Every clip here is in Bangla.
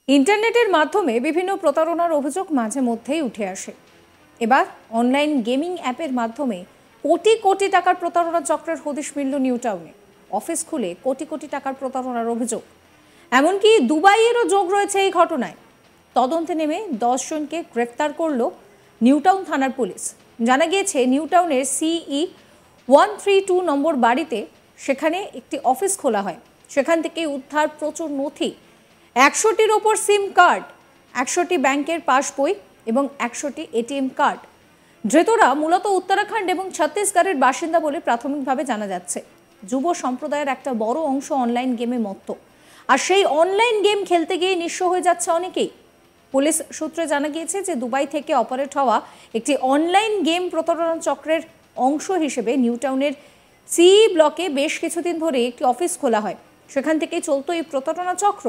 ইন্টারনেটের মাধ্যমে বিভিন্ন প্রতারণার অভিযোগ মাঝে মধ্যেই উঠে আসে। এবার অনলাইন গেমিং অ্যাপের মাধ্যমে কোটি কোটি টাকার প্রতারণা চক্রের হদিশ মিলল নিউ টাউনে। অফিস খুলে কোটি কোটি টাকার প্রতারণার অভিযোগ, এমনকি দুবাইয়েরও যোগ রয়েছে এই ঘটনায়। তদন্তে নেমে 10 জনকে গ্রেফতার করল নিউ টাউন থানার পুলিশ। জানা গিয়েছে নিউ টাউনের CE 132 নম্বর বাড়িতে সেখানে একটি অফিস খোলা হয়। সেখান থেকে উদ্ধার প্রচুর নথি, 100টির ওপর সিম কার্ড, 100টি ব্যাংকের পাসবই এবং 100টি ATM কার্ড। ধৃতরা মূলত উত্তরাখণ্ড এবং ছত্তিশগড়ের বাসিন্দা বলে প্রাথমিকভাবে জানা যাচ্ছে। যুব সম্প্রদায়ের একটা বড় অংশ অনলাইন গেমে মত্ত, আর সেই অনলাইন গেম খেলতে গিয়ে নিঃস্ব হয়ে যাচ্ছে অনেকেই। পুলিশ সূত্রে জানা গিয়েছে যে দুবাই থেকে অপারেট হওয়া একটি অনলাইন গেম প্রতারণা চক্রের অংশ হিসেবে নিউ টাউনের CE ব্লকে বেশ কিছুদিন ধরে একটি অফিস খোলা হয়। সেখান থেকেই চলতো এই প্রতারণা চক্র।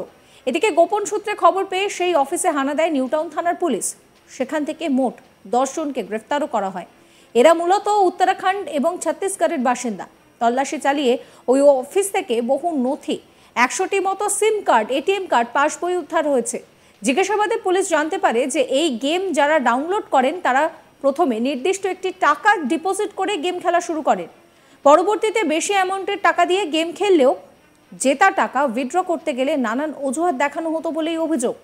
এদিকে গোপন সূত্রে খবর পেয়ে সেই অফিসে হানা দেয় নিউ টাউন থানার পুলিশ। সেখান থেকে মোট 10 জনকে গ্রেফতারও করা হয়। এরা মূলত উত্তরাখণ্ড এবং ছত্তিশগড়ের বাসিন্দা। তল্লাশি চালিয়ে ওই অফিস থেকে বহু নথি, 100টি মতো সিম কার্ড, ATM কার্ড, পাসবই উদ্ধার হয়েছে। জিজ্ঞাসাবাদে পুলিশ জানতে পারে যে এই গেম যারা ডাউনলোড করেন তারা প্রথমে নির্দিষ্ট একটি টাকা ডিপোজিট করে গেম খেলা শুরু করেন। পরবর্তীতে বেশি অ্যামাউন্টের টাকা দিয়ে গেম খেললেও জেতা টাকা উইথড্র করতে গেলে নানান অজুহাত দেখানো হতো বলেই অভিযোগ।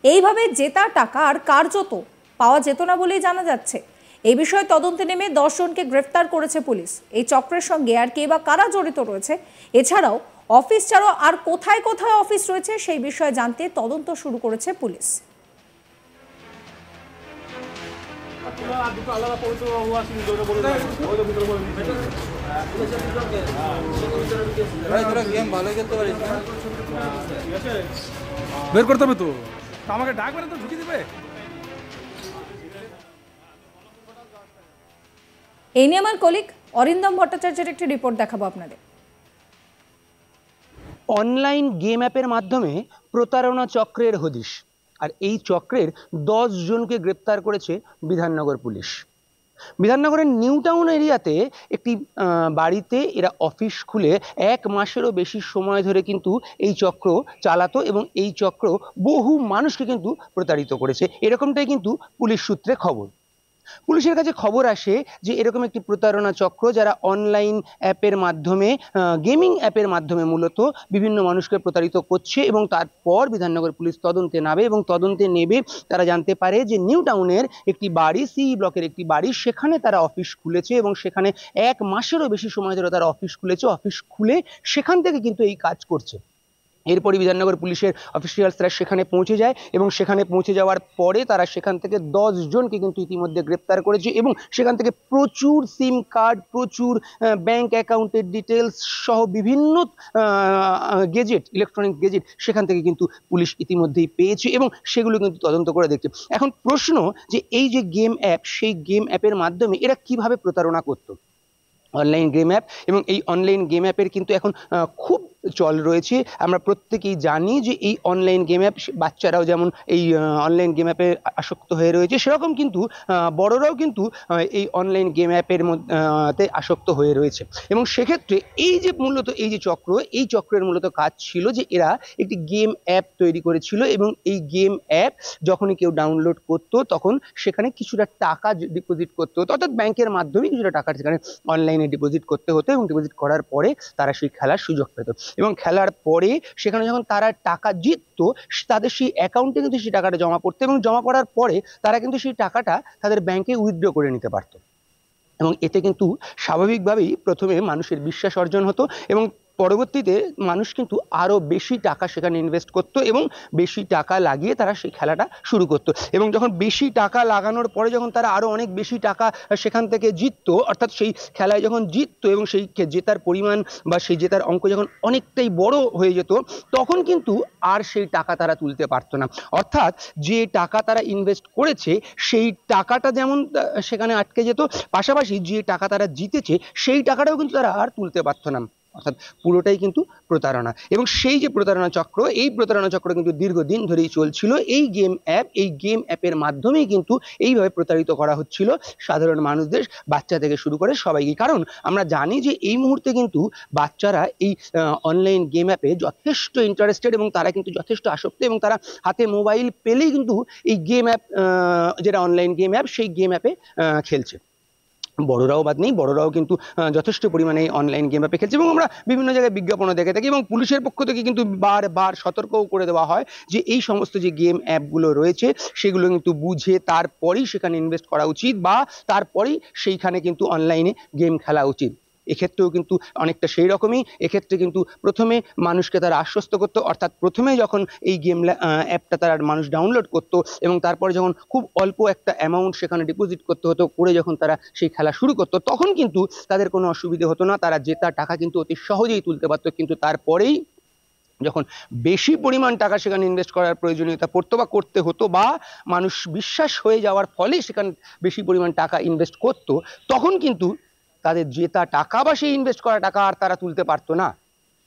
এইভাবে জেতা টাকা আর কার্যত পাওয়া যেত না বলেই জানা যাচ্ছে। এই বিষয়ে তদন্তে নেমে 10 জনকে গ্রেফতার করেছে পুলিশ। এই চক্রের সঙ্গে আর কে বা কারা জড়িত রয়েছে, এছাড়াও অফিস ছাড়াও আর কোথায় কোথায় অফিস রয়েছে সেই বিষয়ে জানতে তদন্ত শুরু করেছে পুলিশ। বের করতে হবে তো, আমাকে ডাক বের তো ঢুকিয়ে দিবে। এই নিয়ে আমার কলিগ অরিন্দম ভট্টাচার্যের একটি রিপোর্ট দেখাবো আপনাদের। অনলাইন গেম অ্যাপের মাধ্যমে প্রতারণা চক্রের হদিশ, আর এই চক্রের 10 জনকে গ্রেপ্তার করেছে বিধাননগর পুলিশ। বিধাননগরের নিউ টাউন এরিয়াতে একটি বাড়িতে এরা অফিস খুলে 1 মাসেরও বেশি সময় ধরে কিন্তু এই চক্র চালাতো এবং এই চক্র বহু মানুষকে কিন্তু প্রতারিত করেছে, এরকমটাই কিন্তু পুলিশ সূত্রে খবর। পুলিশের কাছে খবর আসে যে এরকম একটি প্রতারণা চক্র যারা অনলাইন অ্যাপের মাধ্যমে, গেমিং অ্যাপের মাধ্যমে মূলত বিভিন্ন মানুষকে প্রতারিত করছে, এবং তারপর বিধাননগর পুলিশ তদন্তে নামে এবং তদন্তে নেবে তারা জানতে পারে যে নিউ টাউনের একটি বাড়ি, CE ব্লকের একটি বাড়ি, সেখানে তারা অফিস খুলেছে এবং সেখানে 1 মাসেরও বেশি সময় ধরে তারা অফিস খুলেছে। অফিস খুলে সেখান থেকে কিন্তু এই কাজ করছে। এরপরই বিধাননগর পুলিশের অফিসিয়ালসরা সেখানে পৌঁছে যায় এবং সেখানে পৌঁছে যাওয়ার পরে তারা সেখান থেকে 10 জনকে কিন্তু ইতিমধ্যে গ্রেপ্তার করেছে এবং সেখান থেকে প্রচুর সিম কার্ড, প্রচুর ব্যাংক অ্যাকাউন্টের ডিটেলস সহ বিভিন্ন গেজেট, ইলেকট্রনিক গেজেট সেখান থেকে কিন্তু পুলিশ ইতিমধ্যেই পেয়েছে এবং সেগুলো কিন্তু তদন্ত করে দেখছে। এখন প্রশ্ন যে এই যে গেম অ্যাপ, সেই গেম অ্যাপের মাধ্যমে এরা কিভাবে প্রতারণা করতো। অনলাইন গেম অ্যাপ, এবং এই অনলাইন গেম অ্যাপের কিন্তু এখন খুব চল রয়েছে। আমরা প্রত্যেকেই জানি যে এই অনলাইন গেম অ্যাপ, বাচ্চারাও যেমন এই অনলাইন গেম অ্যাপে আসক্ত হয়ে রয়েছে, সেরকম কিন্তু বড়রাও কিন্তু এই অনলাইন গেম অ্যাপের মধ্যে আসক্ত হয়ে রয়েছে। এবং সেক্ষেত্রে এই যে মূলত এই যে চক্র, এই চক্রের মূলত কাজ ছিল যে এরা একটি গেম অ্যাপ তৈরি করেছিল এবং এই গেম অ্যাপ যখনই কেউ ডাউনলোড করতো তখন সেখানে কিছুটা টাকা ডিপোজিট করতে হতো, অর্থাৎ ব্যাংকের মাধ্যমে কিছুটা টাকা সেখানে অনলাইনে ডিপোজিট করতে হতো এবং ডিপোজিট করার পরে তারা সেই খেলার সুযোগ পেত এবং খেলার পরে সেখানে যখন তারা টাকা জিততো তাদের সেই অ্যাকাউন্টে কিন্তু সেই টাকাটা জমা পড়তো এবং জমা পড়ার পরে তারা কিন্তু সেই টাকাটা তাদের ব্যাংকে উইথড্র করে নিতে পারতো। এবং এতে কিন্তু স্বাভাবিকভাবেই প্রথমে মানুষের বিশ্বাস অর্জন হতো এবং পরবর্তীতে মানুষ কিন্তু আরও বেশি টাকা সেখানে ইনভেস্ট করতো এবং বেশি টাকা লাগিয়ে তারা সেই খেলাটা শুরু করতো। এবং যখন বেশি টাকা লাগানোর পরে যখন তারা আরও অনেক বেশি টাকা সেখান থেকে জিততো, অর্থাৎ সেই খেলায় যখন জিততো এবং সেই জেতার পরিমাণ বা সেই জেতার অঙ্ক যখন অনেকটাই বড় হয়ে যেত, তখন কিন্তু আর সেই টাকা তারা তুলতে পারতো না। অর্থাৎ যে টাকা তারা ইনভেস্ট করেছে সেই টাকাটা যেমন সেখানে আটকে যেত, পাশাপাশি যে টাকা তারা জিতেছে সেই টাকাটাও কিন্তু তারা আর তুলতে পারতো না। অর্থাৎ পুরোটাই কিন্তু প্রতারণা। এবং সেই যে প্রতারণা চক্র, এই প্রতারণা চক্র কিন্তু দীর্ঘদিন ধরেই চলছিল। এই গেম অ্যাপের মাধ্যমেই কিন্তু এইভাবে প্রতারিত করা হচ্ছিল সাধারণ মানুষদের, বাচ্চা থেকে শুরু করে সবাইকে। কারণ আমরা জানি যে এই মুহূর্তে কিন্তু বাচ্চারা এই অনলাইন গেম অ্যাপে যথেষ্ট ইন্টারেস্টেড এবং তারা কিন্তু যথেষ্ট আসক্ত, এবং তারা হাতে মোবাইল পেলেই কিন্তু এই গেম অ্যাপ, যেটা অনলাইন গেম অ্যাপ, সেই গেম অ্যাপে খেলছে। বড়রাও বাদ নেই, বড়রাও কিন্তু যথেষ্ট পরিমাণে অনলাইন গেম অ্যাপে খেলছে। এবং আমরা বিভিন্ন জায়গায় বিজ্ঞাপনও দেখে থাকি, এবং পুলিশের পক্ষ থেকে কিন্তু বারবার সতর্কও করে দেওয়া হয় যে এই সমস্ত যে গেম অ্যাপগুলো রয়েছে সেগুলো কিন্তু বুঝে তারপরেই সেখানে ইনভেস্ট করা উচিত, বা তারপরেই সেইখানে কিন্তু অনলাইনে গেম খেলা উচিত। এক্ষেত্রেও কিন্তু অনেকটা সেই রকমই। এক্ষেত্রে কিন্তু প্রথমে মানুষকে তারা আশ্বস্ত করতো, অর্থাৎ প্রথমে যখন এই গেম অ্যাপটা তারা মানুষ ডাউনলোড করতো এবং তারপরে যখন খুব অল্প একটা অ্যামাউন্ট সেখানে ডিপোজিট করতে হতো, করে যখন তারা সেই খেলা শুরু করতো তখন কিন্তু তাদের কোনো অসুবিধে হতো না, তারা জেতা টাকা কিন্তু অতি সহজেই তুলতে পারতো। কিন্তু তারপরেই যখন বেশি পরিমাণ টাকা সেখানে ইনভেস্ট করার প্রয়োজনীয়তা পড়তো বা করতে হতো, বা মানুষ বিশ্বাস হয়ে যাওয়ার ফলে সেখানে বেশি পরিমাণ টাকা ইনভেস্ট করতো, তখন কিন্তু তাদের জেতা টাকা বা সেই ইনভেস্ট করা টাকা আর তারা তুলতে পারতো না।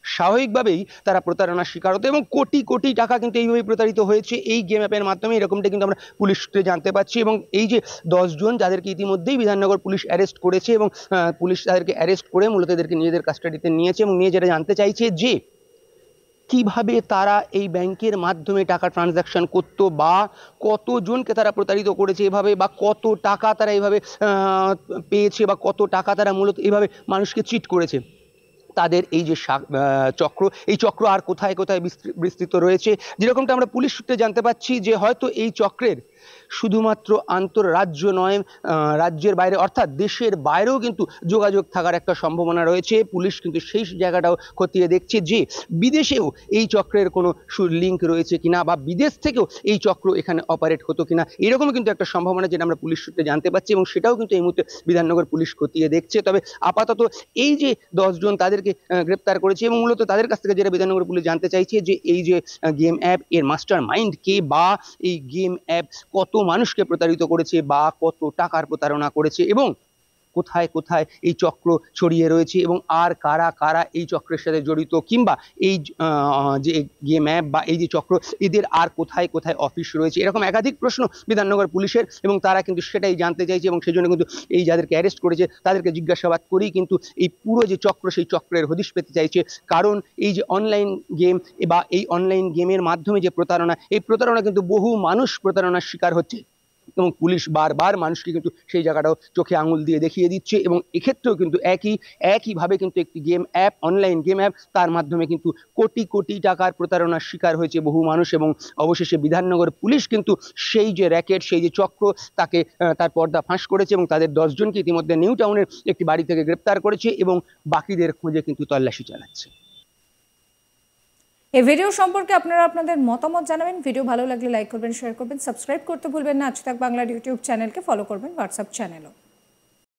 স্বাভাবিকভাবেই তারা প্রতারণার শিকার হতো, এবং কোটি কোটি টাকা কিন্তু এইভাবেই প্রতারিত হয়েছে এই গেম অ্যাপের মাধ্যমে। এরকমটা কিন্তু আমরা পুলিশ সূত্রে জানতে পারছি। এবং এই যে 10 জন যাদেরকে ইতিমধ্যেই বিধাননগর পুলিশ অ্যারেস্ট করেছে, এবং পুলিশ তাদেরকে অ্যারেস্ট করে মূলত এদেরকে নিজেদের কাস্টাডিতে নিয়েছে, এবং নিয়ে যেটা জানতে চাইছে যে কিভাবে তারা এই ব্যাংকের মাধ্যমে টাকা ট্রানজাকশন করতো, বা কতজনকে তারা প্রতারিত করেছে এভাবে, বা কত টাকা তারা এইভাবে পেয়েছে, বা কত টাকা তারা মূলত এইভাবে মানুষকে চিট করেছে। তাদের এই যে চক্র, এই চক্র আর কোথায় কোথায় বিস্তৃত রয়েছে, যেরকমটা আমরা পুলিশ সূত্রে জানতে পাচ্ছি যে হয়তো এই চক্রের শুধুমাত্র আন্তঃরাজ্য নয়, রাজ্যের বাইরে অর্থাৎ দেশের বাইরেও কিন্তু যোগাযোগ থাকার একটা সম্ভাবনা রয়েছে। পুলিশ কিন্তু সেই জায়গাটাও খতিয়ে দেখছে যে বিদেশেও এই চক্রের কোনো লিঙ্ক রয়েছে কিনা, বা বিদেশ থেকেও এই চক্র এখানে অপারেট হতো কিনা, এরকম কিন্তু একটা সম্ভাবনা যেটা আমরা পুলিশ সূত্রে জানতে পাচ্ছি, এবং সেটাও কিন্তু এই মুহূর্তে বিধাননগর পুলিশ খতিয়ে দেখছে। তবে আপাতত এই যে 10 জন তাদেরকে গ্রেপ্তার করেছে, এবং মূলত তাদের কাছ থেকে যেটা বিধাননগর পুলিশ জানতে চাইছে যে এই যে গেম অ্যাপ, এর মাস্টার মাইন্ড কে, বা এই গেম অ্যাপ কত মানুষকে প্রতারিত করেছে, বা কত টাকার প্রতারণা করেছে, এবং কোথায় কোথায় এই চক্র ছড়িয়ে রয়েছে, এবং আর কারা কারা এই চক্রের সাথে জড়িত, কিংবা এই যে গেম অ্যাপ বা এই যে চক্র, এদের আর কোথায় কোথায় অফিস রয়েছে, এরকম একাধিক প্রশ্ন বিধাননগর পুলিশের, এবং তারা কিন্তু সেটাই জানতে চাইছে। এবং সেই জন্য কিন্তু এই যাদেরকে অ্যারেস্ট করেছে তাদেরকে জিজ্ঞাসাবাদ করেই কিন্তু এই পুরো যে চক্র, সেই চক্রের হদিশ পেতে চাইছে। কারণ এই যে অনলাইন গেম বা এই অনলাইন গেমের মাধ্যমে যে প্রতারণা, এই প্রতারণা কিন্তু বহু মানুষ প্রতারণার শিকার হচ্ছে, এবং পুলিশ বারবার মানুষকে কিন্তু সেই জায়গাটাও চোখে আঙুল দিয়ে দেখিয়ে দিচ্ছে। এবং এক্ষেত্রেও কিন্তু একইভাবে কিন্তু একটি game app, online game app, তার মাধ্যমে কিন্তু কোটি কোটি টাকার প্রতারণার শিকার হয়েছে বহু মানুষ। এবং অবশেষে বিধাননগর পুলিশ কিন্তু সেই যে র্যাকেট, সেই যে চক্র, তাকে তার পর্দা ফাঁস করেছে, এবং তাদের 10 জনকে ইতিমধ্যে নিউ টাউনের একটি বাড়ি থেকে গ্রেপ্তার করেছে, এবং বাকিদের খোঁজে কিন্তু তল্লাশি চালাচ্ছে। এই ভিডিও সম্পর্কে আপনারা আপনাদের মতামত জানাবেন। ভিডিও ভালো লাগলে লাইক করবেন, শেয়ার করবেন, সাবস্ক্রাইব করতে ভুলবেন না। আজ তাক বাংলার ইউটিউব চ্যানেলকে ফলো করবেন, হোয়াটসঅ্যাপ চ্যানেলও।